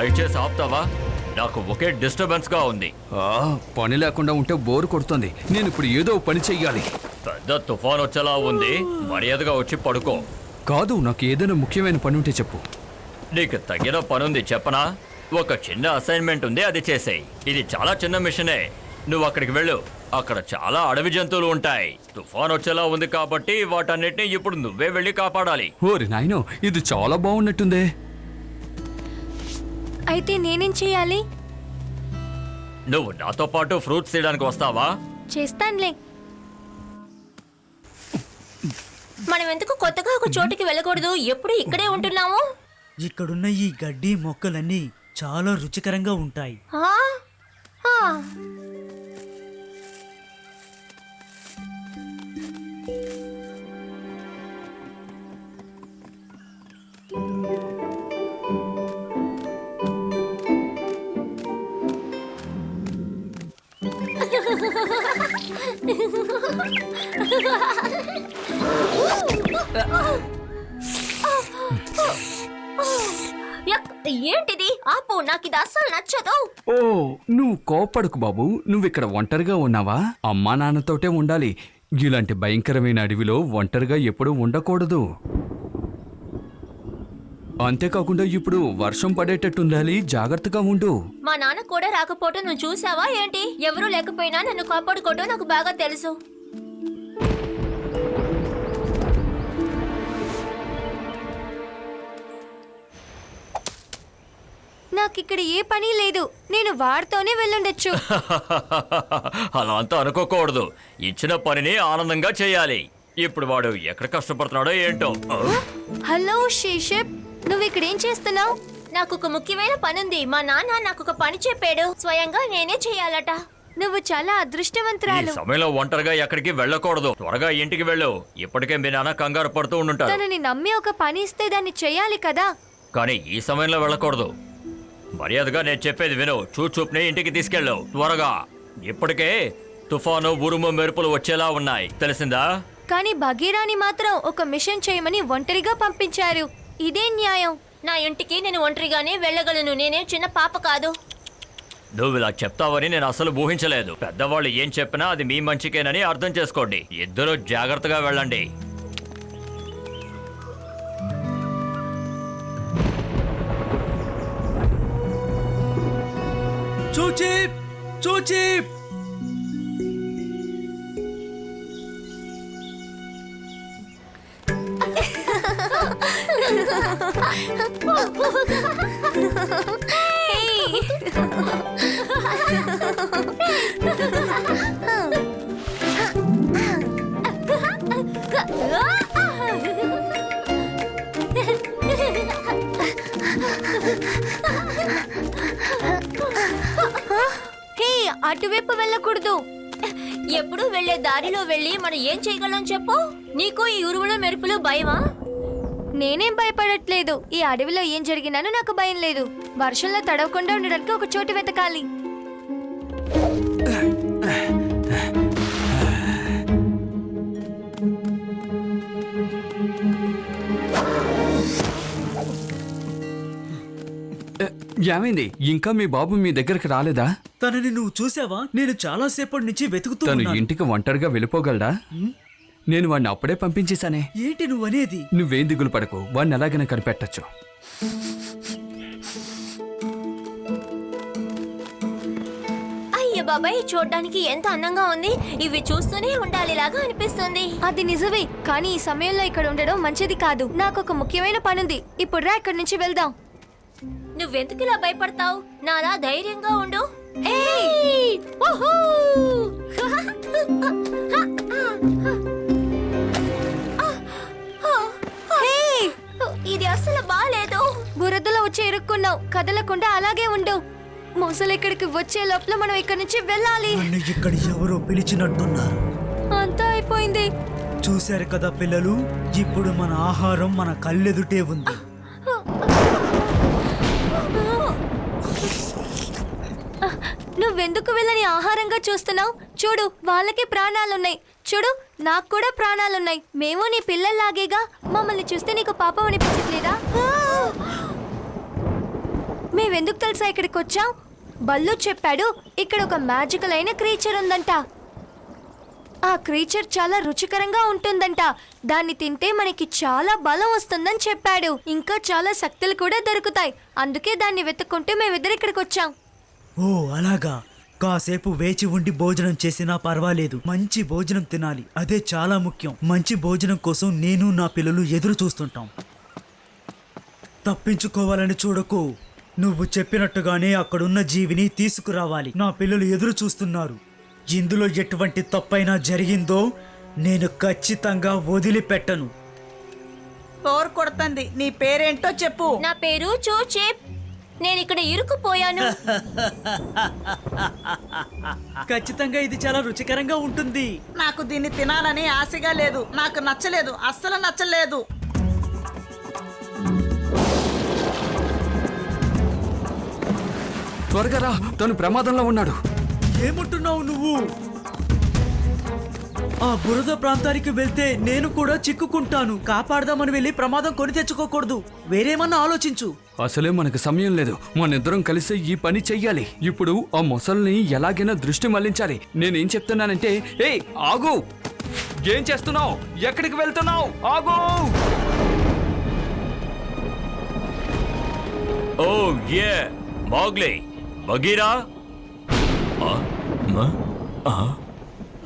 దయచేసి ఆపుతావా? నాకు ఒకే డిస్టర్బెన్స్ గా ఉంది. పని లేకుండా ఉంటే బోరు కొడుతుంది. నేను ఇప్పుడు ఏదో పని చెయ్యాలి. పెద్ద తుఫాన్ వచ్చేలా ఉంది, మర్యాదగా వచ్చి పడుకో. కాదు, నాకు ఏదైనా ముఖ్యమైన పని ఉంటే చెప్పు. నీకు తగిన పనుంది చెప్పనా? ఒక చిన్న అసైన్మెంట్ ఉంది, అది చేసేయి. ఇది చాలా చిన్న మిషనే. నువ్వు అక్కడికి వెళ్ళు. అక్కడ చాలా అడవి జంతువులు ఉంటాయి. తుఫాన్ వచ్చేలా ఉంది కాబట్టి వాటన్నిటిని ఇప్పుడు నువ్వే వెళ్ళి కాపాడాలి. ఓరి నాయనో, ఇది చాలా బాగున్నట్టుందే. అయితే నేనేం చేయాలి? నువ్వు నాతో పాటు ఫ్రూట్స్ తీయడానికి వస్తావా? చేస్తానులే. మనం ఎందుకు కొత్తగా ఒక చోటుకి వెళ్ళకూడదు? ఎప్పుడు ఇక్కడే ఉంటున్నాము. ఇక్కడున్న ఈ గడ్డి మొక్కలన్నీ చాలా రుచికరంగా ఉంటాయి. ఏంటిది? ఆపు, నాకు ఇది అస్సలు నచ్చదు. ఓ, నువ్వు కోపడకు బాబు. నువ్విక్కడ ఒంటరిగా ఉన్నావా? అమ్మా నాన్నతోటే ఉండాలి. ఇలాంటి భయంకరమైన అడవిలో ఒంటరిగా ఎప్పుడూ ఉండకూడదు. అంతేకాకుండా ఇప్పుడు వర్షం పడేటట్టుండాలి. జాగ్రత్తగా ఉండు. మా నాన్న కూడా రాకపోవటం నువ్వు చూసావా ఏంటి? ఎవరూ లేకపోయినా నన్ను కాపాడుకోవటం నాకు బాగా తెలుసు. నాకిక్కడ ఏ పని లేదు. నేను వాడితోనే వెళ్ళుండొచ్చు. అలా అంతా అనుకోకూడదు. ఇచ్చిన పనిని ఆనందంగా చేయాలి. ఇప్పుడు వాడు ఎక్కడ కష్టపడుతున్నాడో ఏంటో. హలో శేషప్, నువ్వు ఇక్కడ ఏం చేస్తున్నావు? నాకు ఒక ముఖ్యమైన పనుంది. మా నాన్న నాకు ఒక పని చెప్పాడు. స్వయంగా నేనే చేయాలట. నువ్వు చాలా ఈ అదృష్టవంతురాలు. సమయంలో ఒంటరిగా ఎక్కడికి వెళ్ళకూడదు. త్వరగా ఇంటికి వెళ్ళు. ఇప్పటికే మీ నాన్న కంగారు పడుతూ ఉండుంటారు. తనని నమ్మి ఒక పని ఇస్తే దాన్ని చేయాలి కదా. కానీ ఈ సమయంలో వెళ్ళకూడదు. మర్యాదగా నేను చెప్పేది విను. చూపుని ఇంటికి తీసుకెళ్ళు త్వరగా. ఇప్పటికే తుఫాను, ఉరుము, మెరుపులు వచ్చేలా ఉన్నాయి, తెలిసిందా? కానీ భగీరాని మాత్రం ఒక మిషన్ చేయమని ఒంటరిగా పంపించారు. ఇదే న్యాయం? నా ఇంటికి నేను ఒంటరిగానే వెళ్ళగలను. నేనేం చిన్న పాప కాదు. నువ్వు ఇలా చెప్తావని నేను అసలు ఊహించలేదు. పెద్దవాళ్ళు ఏం చెప్పినా అది మీ మంచికేనని అర్థం చేసుకోండి. ఇద్దరూ జాగ్రత్తగా వెళ్ళండి. చూచీప్, చూచీప్. అటువైపు వెళ్ళకూడదు. ఎప్పుడు వెళ్లే దారిలో వెళ్ళి మనం ఏం చేయగలం చెప్పు? నీకు ఈ ఉరుములు మెరుపులు భయమా? నేనేం భయపడట్లేదు. ఈ అడవిలో ఏం జరిగినానో నాకు భయం లేదు. వర్షంలో తడవకుండా ఉండడానికి ఒక చోటు వెతకాలి. ఏమైంది? ఇంకా మీ బాబు మీ దగ్గరికి రాలేదా? తనని నువ్వు చూసావా? నేను చాలా సేపటి నుంచి తను వెతుకుతున్నాను. ఇంటికి ఒంటరిగా వెళ్ళిపోగలడా? నేను వాడిని అప్పుడే పంపించేశానే. ఏంటి నువ్వనేది? నువ్వేం దిగులు పడకు, వాడిని ఎలాగైనా కనిపెట్టచ్చు. అయ్య బాబాయ్, చూడ్డానికి ఎంత అందంగా ఉంది. ఇవి చూస్తూనే ఉండాలిలాగా అనిపిస్తుంది. అది నిజమే, కానీ ఈ సమయంలో ఇక్కడ ఉండడం మంచిది కాదు. నాకు ఒక ముఖ్యమైన పనుంది. ఇప్పుడు రా, ఇక్కడి నుంచి వెళ్దాం. నువ్వెందుకు ఇలా భయపడతావు? నాలా ధైర్యంగా ఉండు. ఇది అసలు బాలేదు. బురదలో వచ్చి ఇరుక్కున్నావు. కదలకుండా అలాగే ఉండు. మొసలు ఇక్కడికి వచ్చే లోపల మనం ఇక్కడి నుంచి వెళ్ళాలి. నన్ను ఇక్కడ ఎవరో పిలిచినట్టున్నారు. అంతా అయిపోయింది. చూశారు కదా పిల్లలు, ఇప్పుడు మన ఆహారం మన కళ్ళెదుటే ఉంది. నువ్వెందుకు వీళ్ళని ఆహారంగా చూస్తున్నావు? చూడు, వాళ్ళకి ప్రాణాలున్నాయి. చూడు, నాకు కూడా ప్రాణాలున్నాయి. మేము నీ పిల్లల్లాగేగా. మమ్మల్ని చూస్తే నీకు పాపం అనిపించట్లేదా? మేవెందుకు తెలుసా ఇక్కడికి వచ్చాం? బల్లు చెప్పాడు ఇక్కడ ఒక మ్యాజికల్ అయిన క్రీచర్ ఉందంట. ఆ క్రీచర్ చాలా రుచికరంగా ఉంటుందంట. దాన్ని తింటే మనకి చాలా బలం వస్తుందని చెప్పాడు. ఇంకా చాలా శక్తులు కూడా దొరుకుతాయి. అందుకే దాన్ని వెతుక్కుంటూ మేమిద్దరు ఇక్కడికి వచ్చాం. ఓ అలాగా. కాసేపు వేచి ఉండి భోజనం చేసినా పర్వాలేదు. మంచి భోజనం తినాలి, అదే చాలా ముఖ్యం. మంచి భోజనం కోసం నేను నా పిల్లలు ఎదురు చూస్తుంటాం. తప్పించుకోవాలని చూడకు. నువ్వు చెప్పినట్టుగానే అక్కడున్న జీవిని తీసుకురావాలి. నా పిల్లలు ఎదురు చూస్తున్నారు. ఇందులో ఎటువంటి తప్పైనా జరిగిందో నేను ఖచ్చితంగా వదిలిపెట్టను. బోర్ కొడుతుంది. నీ పేరేంటో చెప్పు. నా పేరు చూచిప్. నేను ఇక్కడ ఇరుక్కుపోయాను. ఖచ్చితంగా ఇది చాలా రుచికరంగా ఉంటుంది. నాకు దీన్ని తినాలని ఆశగా లేదు. నాకు నచ్చలేదు, అస్సలు నచ్చలేదు. త్వరగా రా, తను ప్రమాదంలో ఉన్నాడు. ఏమంటున్నావు నువ్వు? ఆ బురద ప్రాంతానికి వెళ్తే నేను కూడా చిక్కుకుంటాను. కాపాడదామని వెళ్ళి ప్రమాదం కొని తెచ్చుకోకూడదు. వేరేమన్నా ఆలోచించు. అసలే మనకు సమయం లేదు. మనిద్దరం కలిసి ఈ పని చెయ్యాలి. ఇప్పుడు ఆ మొసల్ని ఎలాగైనా దృష్టి మళ్లించాలి. నేనేం చెప్తున్నానంటే, ఏయ్ ఆగు! ఏం చేస్తున్నావు? ఎక్కడికి వెళ్తున్నావు? ఆగు! ఓ ఏ మౌగ్లీ, బగీరా.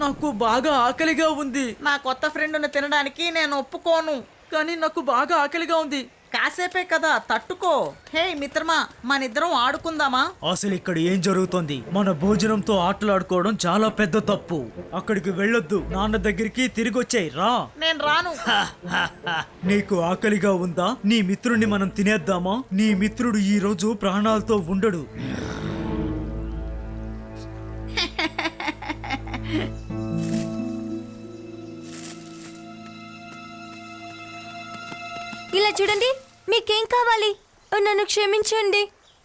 నాకు బాగా ఆకలిగా ఉంది. నా కొత్త ఫ్రెండ్ను తినడానికి నేను ఒప్పుకోను. కానీ నాకు బాగా ఆకలిగా ఉంది. కాసేపే కదా, తట్టుకో. హే మిత్రమా, మనిద్దరం ఆడుకుందామా? అసలు ఇక్కడ ఏం జరుగుతోంది? మన భోజనంతో ఆటలాడుకోవడం చాలా పెద్ద తప్పు. అక్కడికి వెళ్ళొద్దు. నాన్న దగ్గరికి తిరిగి వచ్చాయి రా. నేను రాను. నీకు ఆకలిగా ఉందా? నీ మిత్రుడిని మనం తినేద్దామా? నీ మిత్రుడు ఈ రోజు ప్రాణాలతో ఉండడు. ఇలా చూడండి, మీకేం కావాలి? నన్ను క్షమించండి.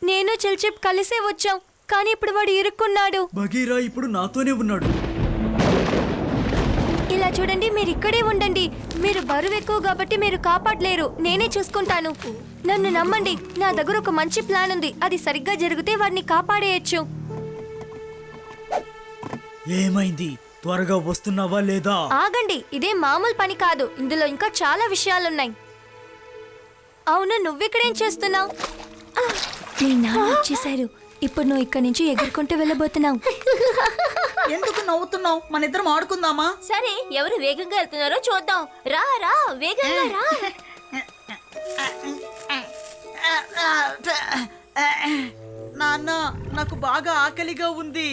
నేను చెల్చిప్ కలిసే వచ్చాం, కానీ ఇప్పుడు వాడు ఇరుక్కున్నాడు. బగీరా ఇప్పుడు నాతోనే ఉన్నాడు. ఇలా చూడండి, మీరు ఇక్కడే ఉండండి. మీరు బరువు ఎక్కువ కాబట్టి మీరు కాపాడలేరు. నేనే చూసుకుంటాను. నన్ను నమ్మండి. నా దగ్గర ఒక మంచి ప్లాన్ ఉంది. అది సరిగ్గా జరిగితే వాడిని కాపాడేయచ్చు. ఏమైంది? త్వరగా వస్తున్నావా లేదా? ఆగండి, ఇదే మామూలు పని కాదు. ఇందులో ఇంకా చాలా విషయాలున్నాయి. అవును, నువ్విక్కడేం చేస్తున్నావు? మీ నాన్న వచ్చేసారు. ఇప్పుడు నువ్వు ఇక్కడి నుంచి ఎగురుకుంటూ వెళ్ళబోతున్నావు. ఎందుకు నవ్వుతున్నావు? మనిద్దరం ఆడుకుందామా? సరే, ఎవరు వేగంగా వెళ్తున్నారో చూద్దాం. రా రా, వేగంగా రా. నాన్న, నాకు బాగా ఆకలిగా ఉంది.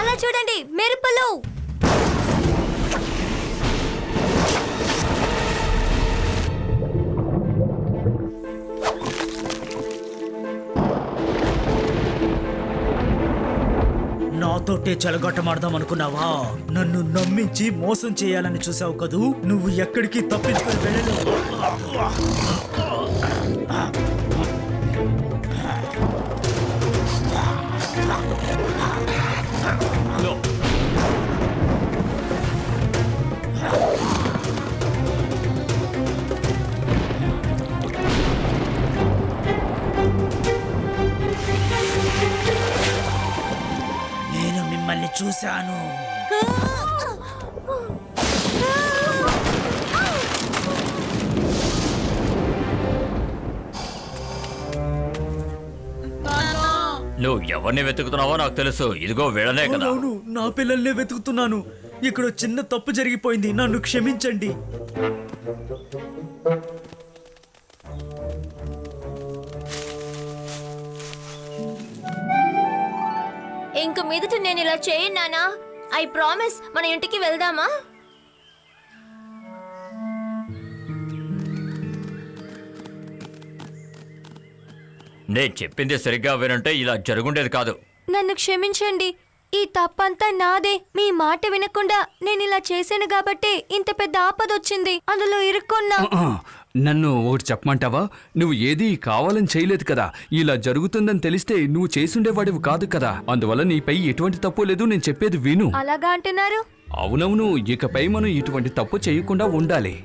అలా చూడండి, మెరుపులు. నాతోటే చెలగొట్టమాడదాం అనుకున్నావా? నన్ను నమ్మించి మోసం చేయాలని చూసావు కదూ. నువ్వు ఎక్కడికి తప్పించుకొని వెళ్ళలేవు. నేను మిమ్మల్ని చూశాను. నువ్వు ఎవరిని వెతుకుతున్నావో నాకు తెలుసు. ఇదిగో వీళ్ళనే కదా. అవును, నా పిల్లల్నే వెతుకుతున్నాను. ఇక్కడ చిన్న తప్పు జరిగిపోయింది. నన్ను క్షమించండి. ఇంక మీదట నేను ఇలా చేయను నానా. I promise. మన ఇంటికి వెళ్దామా? నేను చెప్పింది సరిగ్గా వినంటే ఇలా జరుగుండేది కాదు. నన్ను క్షమించండి. ఈ తప్పంతా నాదే. మీ మాట వినకుండా నేను ఇలా చేశాను కాబట్టి ఇంత పెద్ద ఆపదొచ్చింది. అందులో ఇరుక్కున్నా. నన్ను ఒకటి చెప్పమంటావా? నువ్వు ఏదీ కావాలని చేయలేదు కదా. ఇలా జరుగుతుందని తెలిస్తే నువ్వు చేసుండేవాడివి కాదు కదా. అందువల్ల నీపై ఎటువంటి తప్పు లేదు. నేను చెప్పేది విను. అలాగా అంటున్నారు? అవునవును, ఇకపై మనం ఇటువంటి తప్పు చేయకుండా ఉండాలి.